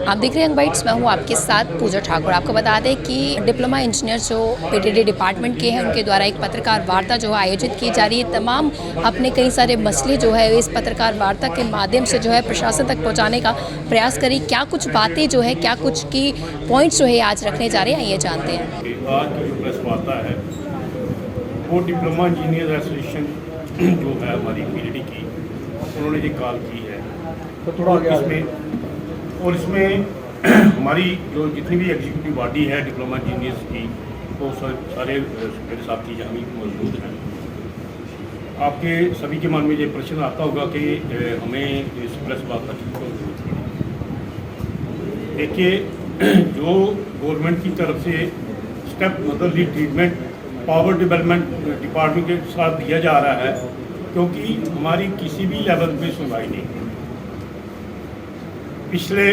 आप देख रहे हैं बाइट्स, मैं हूँ आपके साथ पूजा ठाकुर। आपको बता दें कि डिप्लोमा इंजीनियर जो पीटीडी डिपार्टमेंट के हैं उनके द्वारा एक पत्रकार वार्ता जो है आयोजित की जा रही है। तमाम अपने कई सारे मसले जो है इस पत्रकार वार्ता के माध्यम से जो है प्रशासन तक पहुँचाने का प्रयास करी। क्या कुछ बातें जो है, क्या कुछ की पॉइंट्स जो है आज रखने जा रहे हैं, ये जानते हैं। आज की जो प्रेस वार्ता है वो डिप्लोमा इंजीनियर एसोसिएशन जो है हमारी पीटीडी की, उन्होंने ये कॉल की है। तो थोड़ा इसमें हमारी जो जितनी भी एग्जीक्यूटिव बॉडी है डिप्लोमा इंजीनियर्स की, वो सारे मेरे साथी यहाँ भी मौजूद हैं। आपके सभी के मन में ये प्रश्न आता होगा कि हमें इस प्रेस वार्ता की क्यों जरूरत है। देखिए, जो गवर्नमेंट की तरफ से स्टेप मतलब ट्रीटमेंट पावर डेवलपमेंट डिपार्टमेंट के साथ दिया जा रहा है, क्योंकि हमारी किसी भी लेवल पे सुनवाई नहीं। पिछले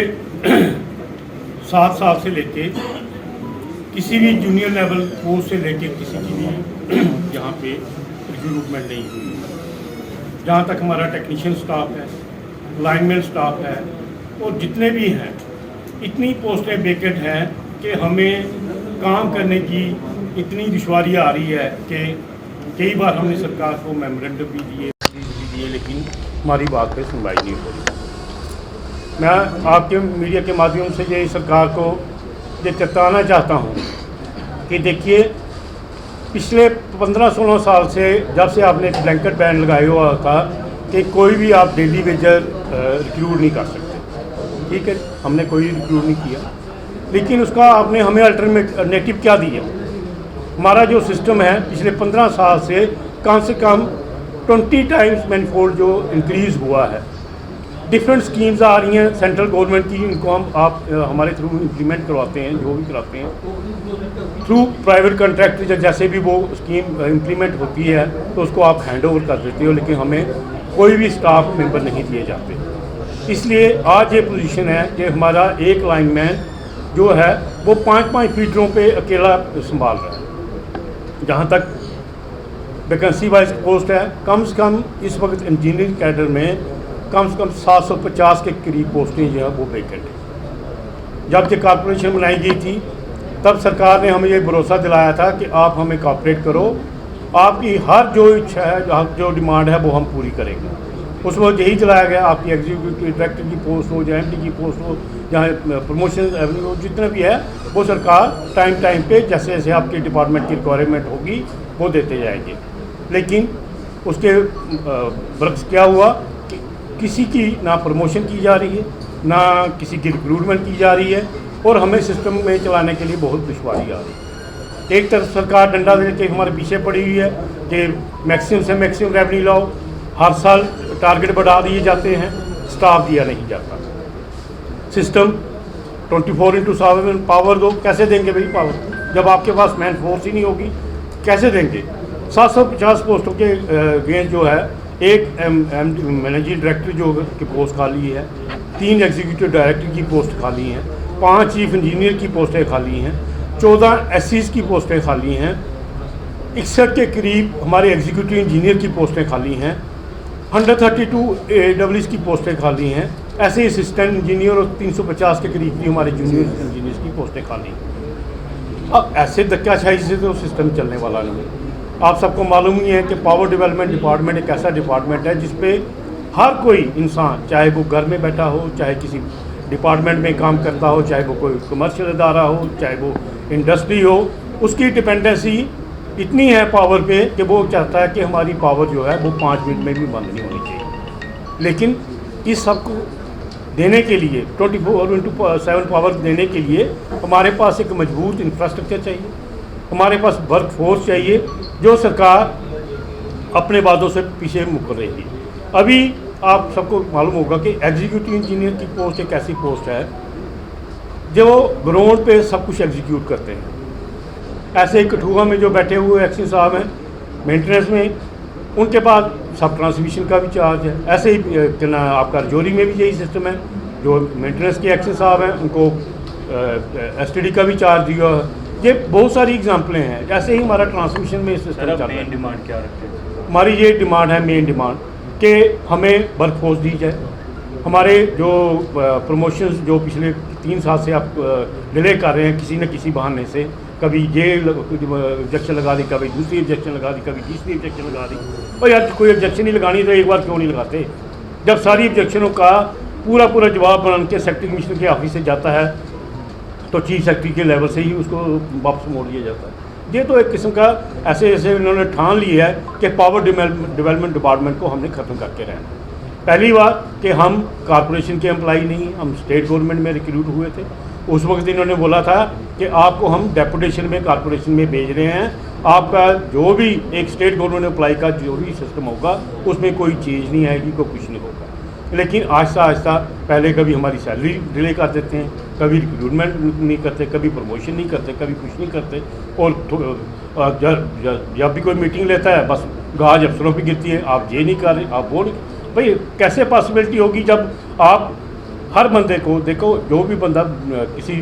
7 साल से लेके किसी भी जूनियर लेवल पोस्ट से लेके किसी की भी यहाँ पे रिक्रूटमेंट नहीं हुई। जहाँ तक हमारा टेक्नीशियन स्टाफ है, लाइनमैन स्टाफ है और जितने भी हैं, इतनी पोस्टें वेकेंट हैं कि हमें काम करने की इतनी दुश्वारी आ रही है कि कई बार हमने सरकार को मेमोरेंडम भी दिए, लेकिन हमारी बात पे सुनवाई नहीं हो रही। मैं आपके मीडिया के माध्यम से ये सरकार को ये चेताना चाहता हूँ कि देखिए, पिछले 15-16 साल से जब से आपने एक ब्लैंकेट बैन लगाया हुआ था कि कोई भी आप डेली वेजर रिक्रूट नहीं कर सकते, ठीक है, हमने कोई रिक्रूट नहीं किया, लेकिन उसका आपने हमें अल्टरनेटिव क्या दिया। हमारा जो सिस्टम है पिछले 15 साल से कम 20 टाइम्स मैनीफोल्ड जो इंक्रीज़ हुआ है। डिफरेंट स्कीम्स आ रही हैं सेंट्रल गवर्नमेंट की, इनको आप हमारे थ्रू इम्प्लीमेंट करवाते हैं, जो भी कराते हैं थ्रू प्राइवेट कॉन्ट्रैक्ट। जैसे भी वो स्कीम इम्प्लीमेंट होती है तो उसको आप हैंड ओवर कर देते हो, लेकिन हमें कोई भी स्टाफ मेंबर नहीं दिए जाते। इसलिए आज ये पोजीशन है कि हमारा एक लाइनमैन जो है वो 5-5 फीटरों पे अकेला संभाल रहा है। जहाँ तक वैकेंसी वाइज पोस्ट है, कम से कम इस वक्त इंजीनियरिंग कैडर में कम से कम 750 के करीब पोस्टें जो है वो वेकेंट है। जब ये कॉर्पोरेशन बनाई गई थी तब सरकार ने हमें ये भरोसा दिलाया था कि आप हमें कॉपरेट करो, आपकी हर जो इच्छा है, जो डिमांड है वो हम पूरी करेंगे। उस वक्त यही दिलाया गया। आपकी एग्जीक्यूटिव डायरेक्टर की पोस्ट हो, या एमडी की पोस्ट हो, जहाँ प्रमोशन एवेन्यू जितना भी है, वो सरकार टाइम पे जैसे जैसे आपकी डिपार्टमेंट की रिक्वायरमेंट होगी वो देते जाएंगे। लेकिन उसके बरक्स क्या हुआ कि किसी की ना प्रमोशन की जा रही है, ना किसी की रिक्रूटमेंट की जा रही है, और हमें सिस्टम में चलाने के लिए बहुत दुश्वारी आ रही है। एक तरफ सरकार डंडा दे के हमारे पीछे पड़ी हुई है कि मैक्सिमम से मैक्सिमम रेवेन्यू लाओ, हर साल टारगेट बढ़ा दिए जाते हैं, स्टाफ दिया नहीं जाता। सिस्टम 24/7 पावर दो, कैसे देंगे भाई पावर जब आपके पास मैन फोर्स ही नहीं होगी, कैसे देंगे। 750 पोस्टों के रेंज जो है, एक मैनेजिंग डायरेक्टर जो की पोस्ट खाली है, 3 एग्जीक्यूटिव डायरेक्टर की पोस्ट खाली हैं, 5 चीफ इंजीनियर की पोस्टें खाली हैं, 14 एससीज की पोस्टें खाली हैं, 61 के करीब हमारे एग्जीक्यूटिव इंजीनियर की पोस्टें खाली हैं, 132 AWs की पोस्टें खाली हैं। ऐसे ही असिस्टेंट इंजीनियर और 350 के करीब की हमारे जूनियर इंजीनियर्स की पोस्टें खाली हैं। अब ऐसे धक्काशाही से तो सिस्टम चलने वाला नहीं है। आप सबको मालूम ही है कि पावर डेवलपमेंट डिपार्टमेंट एक ऐसा डिपार्टमेंट है जिसपे हर कोई इंसान, चाहे वो घर में बैठा हो, चाहे किसी डिपार्टमेंट में काम करता हो, चाहे वो कोई कमर्शियल अदारा हो, चाहे वो इंडस्ट्री हो, उसकी डिपेंडेंसी इतनी है पावर पे कि वो चाहता है कि हमारी पावर जो है वो 5 मिनट में भी बंद नहीं होनी चाहिए। लेकिन इस सबको देने के लिए 24/7 पावर देने के लिए हमारे पास एक मजबूत इंफ्रास्ट्रक्चर चाहिए, हमारे पास वर्क फोर्स चाहिए, जो सरकार अपने वादों से पीछे मुकर रही है। अभी आप सबको मालूम होगा कि एग्जीक्यूटिव इंजीनियर की पोस्ट एक ऐसी पोस्ट है जो ग्राउंड पे सब कुछ एग्जीक्यूट करते हैं। ऐसे ही कठुआ में जो बैठे हुए एक्शन साहब हैं मेंटेनेंस में, उनके पास सब ट्रांसमिशन का भी चार्ज है। ऐसे ही क्या आपका रजौरी में भी यही सिस्टम है, जो मेंटेनेंस के एक्शन साहब हैं उनको STD का भी चार्ज दिया है। ये बहुत सारी एग्जांपलें हैं। ऐसे ही हमारा ट्रांसमिशन में सिस्टम चल रहा है। डिमांड क्या रखते हैं? हमारी ये डिमांड है, मेन डिमांड, कि हमें वर्क फोर्स दी जाए, हमारे जो प्रमोशंस जो पिछले 3 साल से आप डिले कर रहे हैं किसी न किसी बहाने से, कभी ये ऑब्जेक्शन लगा दी, कभी दूसरी ऑब्जेक्शन लगा दी, कभी तीसरी ऑब्जेक्शन लगा दी। और यार कोई ऑब्जेक्शन नहीं लगानी तो एक बार क्यों नहीं लगाते? जब सारी ऑब्जेक्शनों का पूरा जवाब बना के सेक्रेटरी कमिश्नर के ऑफिस से जाता है तो चीफ सेक्रेटरी के लेवल से ही उसको वापस मोड़ लिया जाता है। ये तो एक किस्म का ऐसे इन्होंने ठान लिया है कि पावर डेवलपमेंट डिपार्टमेंट को हमने ख़त्म करके रहना। पहली बात कि हम कॉरपोरेशन के एम्प्लॉई नहीं, हम स्टेट गवर्नमेंट में रिक्रूट हुए थे। उस वक्त इन्होंने बोला था कि आपको हम डेपुटेशन में कॉरपोरेशन में भेज रहे हैं, आपका जो भी एक स्टेट गवर्नमेंट एम्प्लॉई का जो भी सिस्टम होगा उसमें कोई चेंज नहीं आएगी, कोई कुछ नहीं होगा। लेकिन आहिस्ता आहिस्ता पहले कभी हमारी सैलरी डिले कर देते हैं, कभी रिक्रूटमेंट नहीं करते, कभी प्रमोशन नहीं करते, कभी कुछ नहीं करते। और जब भी कोई मीटिंग लेता है बस गाज अफसरों पर गिरती है, आप ये नहीं कर रहे, आप वो नहीं। भाई कैसे पॉसिबिलिटी होगी जब आप हर बंदे को देखो, जो भी बंदा किसी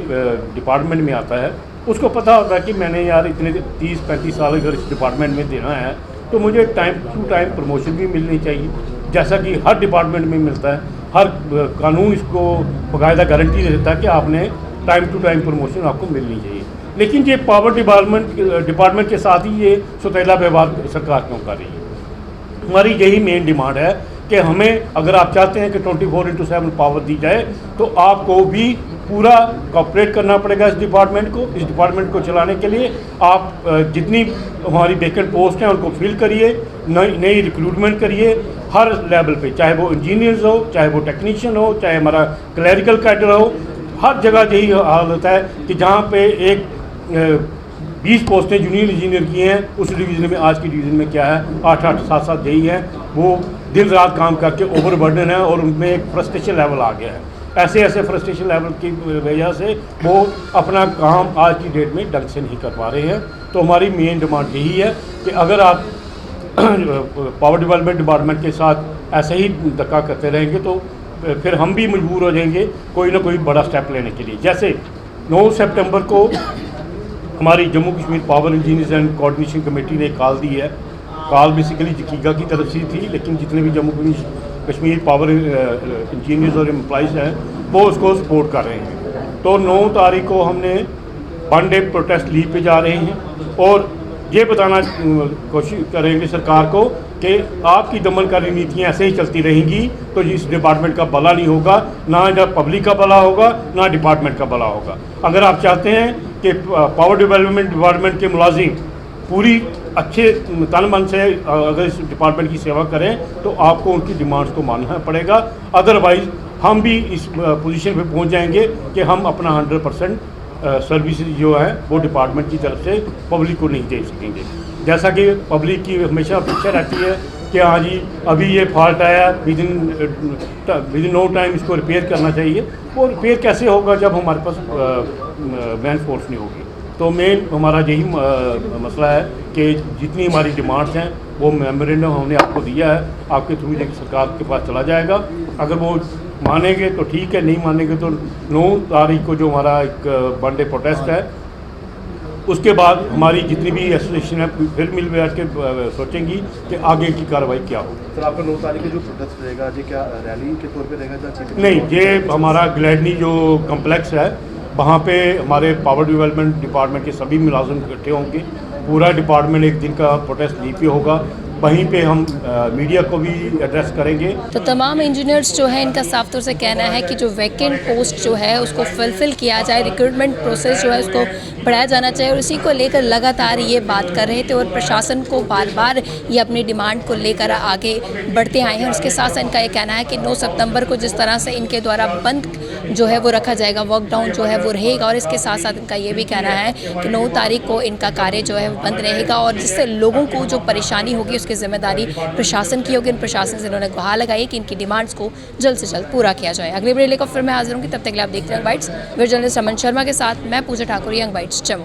डिपार्टमेंट में आता है उसको पता होता है कि मैंने यार इतने 30-35 साल अगर इस डिपार्टमेंट में देना है तो मुझे टाइम टू टाइम प्रमोशन भी मिलनी चाहिए, जैसा कि हर डिपार्टमेंट में मिलता है। हर कानून इसको बाकायदा गारंटी देता है कि आपने टाइम टू टाइम प्रमोशन आपको मिलनी चाहिए। लेकिन ये पावर डिपार्टमेंट के साथ ही ये सौतेला व्यवहार सरकार क्यों कर रही है? हमारी यही मेन डिमांड है कि हमें, अगर आप चाहते हैं कि 24/7 पावर दी जाए तो आपको भी पूरा कॉपरेट करना पड़ेगा इस डिपार्टमेंट को चलाने के लिए। आप जितनी हमारी वेकेंट पोस्ट हैं उनको फिल करिए, नई रिक्रूटमेंट करिए हर लेवल पे, चाहे वो इंजीनियर्स हो, चाहे वो टेक्नीशियन हो, चाहे हमारा क्लैरिकल कैडर हो। हर जगह यही हाल होता है कि जहाँ पे एक 20 पोस्टें जूनियर इंजीनियर की हैं, उस डिवीज़न में आज की डिवीज़न में क्या है 8-8, 7-7 यही हैं, वो दिन रात काम करके ओवरबर्डन है और उनमें एक फ्रस्ट्रेशन लेवल आ गया है। ऐसे फ्रस्ट्रेशन लेवल की वजह से वो अपना काम आज की डेट में ढंग से नहीं कर पा रहे हैं। तो हमारी मेन डिमांड यही है कि अगर आप पावर डेवलपमेंट डिपार्टमेंट के साथ ऐसे ही धक्का करते रहेंगे तो फिर हम भी मजबूर हो जाएंगे कोई ना कोई बड़ा स्टेप लेने के लिए। जैसे 9 सितंबर को हमारी Jammu Kashmir power engineers and coordination committee ने कॉल दी है। कॉल बेसिकली जकीगा की तरफ से थी, लेकिन जितने भी जम्मू कश्मीर पावर इंजीनियर्स और एम्प्लॉइज़ हैं वो उसको सपोर्ट कर रहे हैं। तो 9 तारीख को हमने 1 डे प्रोटेस्ट लीव पे जा रहे हैं और ये बताना कोशिश करेंगे सरकार को कि आपकी दमनकारी नीतियाँ ऐसे ही चलती रहेंगी तो इस डिपार्टमेंट का भला नहीं होगा, ना पब्लिक का भला होगा, ना डिपार्टमेंट का भला होगा। अगर आप चाहते हैं कि पावर डेवलपमेंट डिपार्टमेंट के मुलाजिम पूरी अच्छे तन मन से अगर इस डिपार्टमेंट की सेवा करें तो आपको उनकी डिमांड्स को मानना पड़ेगा। अदरवाइज़ हम भी इस पोजीशन पे पहुंच जाएंगे कि हम अपना 100% सर्विसेज जो है वो डिपार्टमेंट की तरफ से पब्लिक को नहीं दे सकेंगे। जैसा कि पब्लिक की हमेशा अपेक्षा रहती है कि हाँ जी अभी ये फॉल्ट आया, विद इन नो टाइम इसको रिपेयर करना चाहिए। वो रिपेयर कैसे होगा जब हमारे पास मैन फोर्स नहीं होगी? तो मेन हमारा यही मसला है कि जितनी हमारी डिमांड्स हैं वो मेमोरेंडम हमने आपको दिया है, आपके थ्रू सरकार के पास चला जाएगा। अगर वो मानेंगे तो ठीक है, नहीं मानेंगे तो 9 तारीख को जो हमारा एक 1 डे प्रोटेस्ट है उसके बाद हमारी जितनी भी एसोसिएशन है फिर मिल बैठ के सोचेंगी कि आगे की कार्रवाई क्या हो। सर आपका 9 तारीख को जो प्रोटेस्ट रहेगा ये क्या रैली के तौर पे रहेगा? नहीं, ये हमारा ग्लैडनी जो कम्प्लेक्स है वहाँ पे हमारे पावर डेवलपमेंट डिपार्टमेंट के सभी मुलाजिम इकट्ठे होंगे। पूरा डिपार्टमेंट एक दिन का प्रोटेस्ट लीव पे होगा। वहीं पे हम मीडिया को भी एड्रेस करेंगे। तो तमाम इंजीनियर्स जो है इनका साफ तौर से कहना है कि जो वैकेंट पोस्ट जो है उसको फुलफिल किया जाए, रिक्रूटमेंट प्रोसेस जो है उसको बढ़ाया जाना चाहिए और इसी को लेकर लगातार ये बात कर रहे थे और प्रशासन को बार बार ये अपनी डिमांड को लेकर आगे बढ़ते आए हैं। और उसके साथ साथ इनका ये कहना है कि 9 सितंबर को जिस तरह से इनके द्वारा बंद जो है वो रखा जाएगा, वर्कडाउन जो है वो रहेगा। और इसके साथ साथ इनका ये भी कहना है कि 9 तारीख को इनका कार्य जो है वो बंद रहेगा और जिससे लोगों को जो परेशानी होगी उसकी जिम्मेदारी प्रशासन की होगी। प्रशासन से इन्होंने गुहार लगाई कि इनकी डिमांड्स को जल्द से जल्द पूरा किया जाए। अगले वीडियो लेकर फिर मैं हाजिर हूँ, तब तक के लिए आप देखते हैं यंग बाइट्स। वीडियो जर्नलिस्ट अमन शर्मा के साथ मैं पूजा ठाकुर, यंग बाइट्स जम्मू।